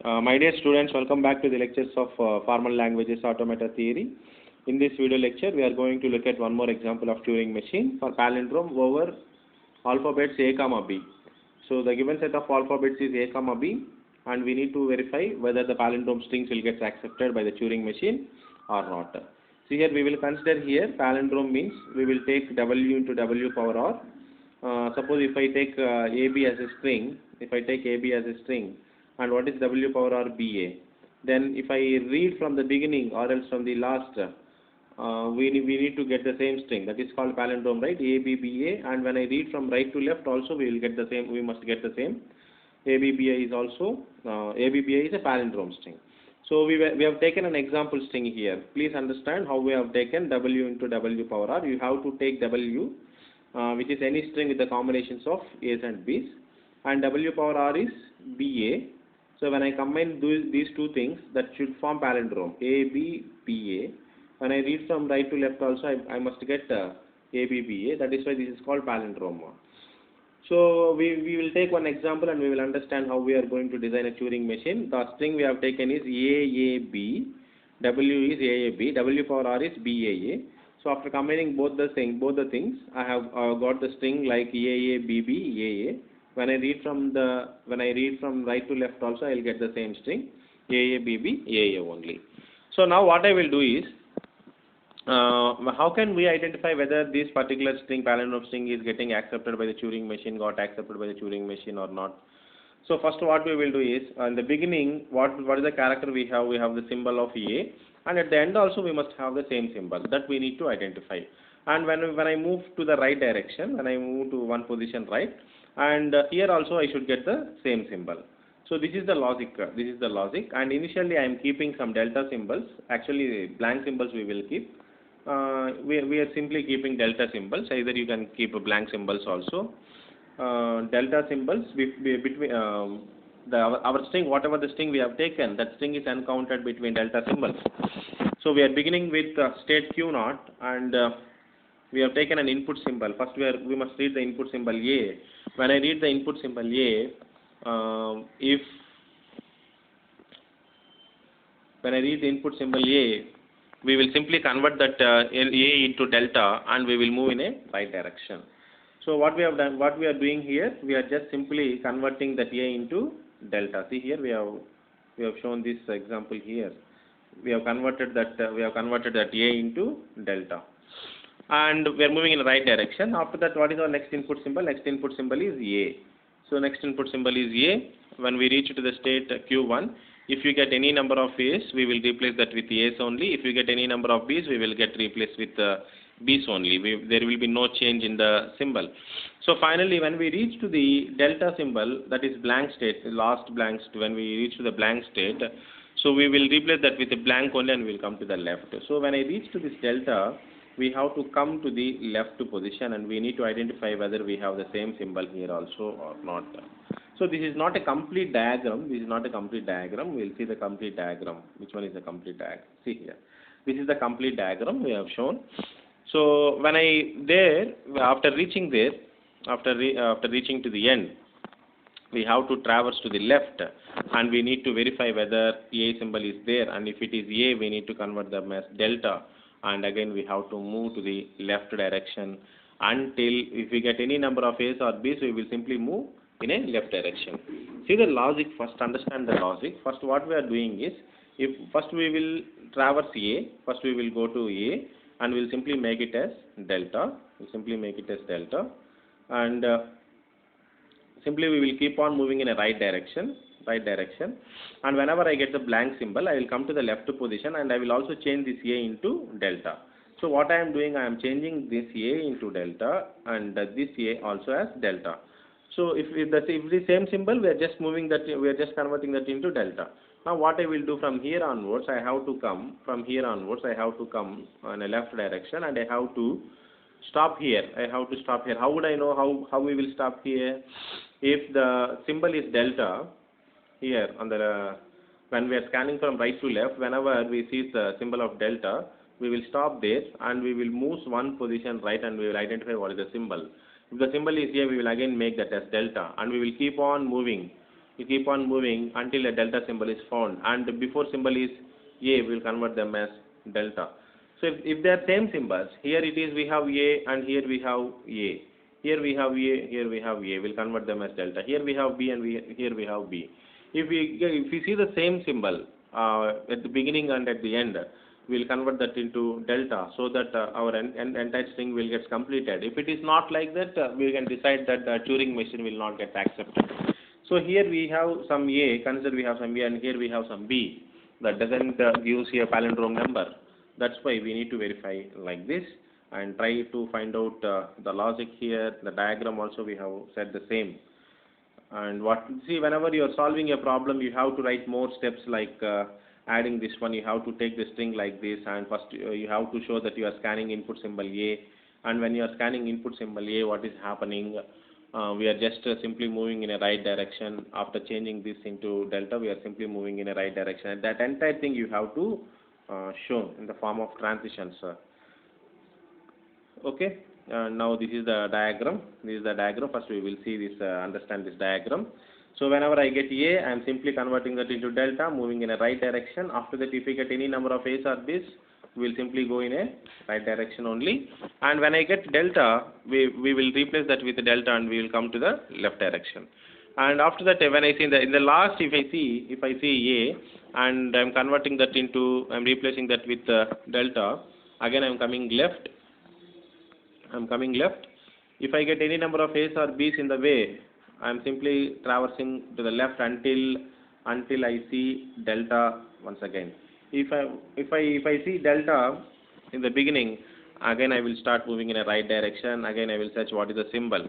My dear students, welcome back to the lectures of Formal Languages Automata Theory. In this video lecture, we are going to look at one more example of Turing machine for palindrome over alphabets A, B. So the given set of alphabets is A, B, and we need to verify whether the palindrome strings will get accepted by the Turing machine or not. So here we will consider here palindrome means we will take W into W power R. Suppose if I take AB as a string, and what is W power R BA, then if I read from the beginning or else from the last, we need to get the same string. That is called palindrome, right? A B B A, and when I read from right to left also we will get the same. We must get the same. A B B A is also A B B A is a palindrome string. So we have taken an example string here. Please understand how we have taken W into W power R. You have to take W, which is any string with the combinations of A's and B's, and W power R is BA. So when I combine these two things, that should form palindrome A B B A. When I read from right to left also, I must get A B B A. That is why this is called palindrome. So we will take one example and we will understand how we are going to design a Turing machine. The string we have taken is AAB, W is AAB, W power R is BAA. So after combining both the things, I have got the string like AABB AA. When I read from right to left also, I will get the same string AABB AA only. So now what I will do is, how can we identify whether this particular string, palindrome string, is getting accepted by the Turing machine, got accepted by the Turing machine or not? So first what we will do is, in the beginning, what is the character we have? We have the symbol of A, and at the end also we must have the same symbol that we need to identify. And when I move to the right direction, when I move to one position right, and here also I should get the same symbol. So this is the logic. And initially I am keeping some delta symbols. Actually blank symbols we will keep. We are simply keeping delta symbols. Either you can keep blank symbols also. Delta symbols between our string, whatever the string we have taken, that string is encountered between delta symbols. So we are beginning with state Q0, and we have taken an input symbol. First we must read the input symbol A. When I read the input symbol A, when I read the input symbol A, we will simply convert that A into delta, and we will move in a right direction. So what we have done, what we are doing here, we are just simply converting that A into delta. See here we have shown this example here. We have converted that A into delta, and we are moving in the right direction. After that, what is our next input symbol? Next input symbol is A. So next input symbol is A. When we reach to the state Q1, if you get any number of A's, we will replace that with A's only. If you get any number of B's, we will get replaced with B's only. There will be no change in the symbol. So finally, when we reach to the delta symbol, that is blank state, the last blank state, when we reach to the blank state, so we will replace that with a blank only, and we will come to the left. So when I reach to this delta, we have to come to the left position, and we need to identify whether we have the same symbol here also or not. So this is not a complete diagram. We will see the complete diagram. Which one is the complete diagram? See here. This is the complete diagram we have shown. So when after reaching to the end, we have to traverse to the left, and we need to verify whether A symbol is there, and if it is A, we need to convert them as delta, and again we have to move to the left direction until, if we get any number of A's or B's, we will simply move in a left direction. See the logic first, understand the logic. First what we are doing is, first we will traverse A, first we will go to A, and we will simply make it as delta. And simply we will keep on moving in a right direction, and whenever I get the blank symbol, I will come to the left position, and I will also change this A into delta. So what I am doing, I am changing this A into delta, and this A also as delta. So if the same symbol, we are just converting that into delta. Now what I will do from here onwards, I have to come in a left direction, and I have to stop here. How would I know how we will stop here? If the symbol is delta, here when we are scanning from right to left, whenever we see the symbol of delta, we will stop there, and we will move one position right, and we will identify what is the symbol. If the symbol is here, we will again make that as delta, and we will keep on moving You keep on moving until a delta symbol is found, and before symbol is A, we will convert them as delta. So if they are same symbols, here it is we have A and here we have A. Here we have A, here we have A. We'll convert them as delta. Here we have B and here we have B. If we see the same symbol at the beginning and at the end, we'll convert that into delta so that our entire string will get completed. If it is not like that, we can decide that the Turing machine will not get accepted. So here we have some A, consider we have some A, and here we have some B. That doesn't gives you a palindrome number. That's why we need to verify like this and try to find out the logic here. The diagram also we have said the same. And whenever you are solving a problem, you have to write more steps like adding this one. You have to take the string like this, and first you have to show that you are scanning input symbol A. And when you are scanning input symbol A, what is happening? We are just simply moving in a right direction. After changing this into delta, we are simply moving in a right direction. And that entire thing you have to show in the form of transitions. Okay. Now this is the diagram. This is the diagram. First we will see this, understand this diagram. So whenever I get A, I am simply converting that into delta, moving in a right direction. After that, if we get any number of A's or B's, we will simply go in a right direction only. And when I get delta, we will replace that with delta and we will come to the left direction. And after that, when I see in the last, if I see A and I am converting that into, I am replacing that with delta, again I am coming left. If I get any number of A's or B's in the way, I am simply traversing to the left until I see delta once again. If I see delta in the beginning, again I will start moving in a right direction. Again I will search what is the symbol.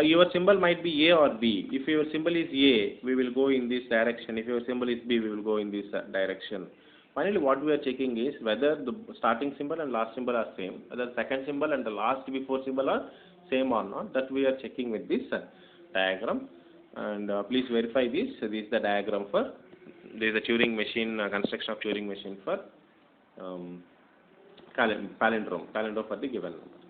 Your symbol might be A or B. If your symbol is A, we will go in this direction. If your symbol is B, we will go in this direction. Finally, what we are checking is whether the starting symbol and last symbol are same, whether the second symbol and the last before symbol are same or not. That we are checking with this diagram. And please verify this. So this is the diagram for, this is the Turing machine, construction of Turing machine for palindrome for the given number.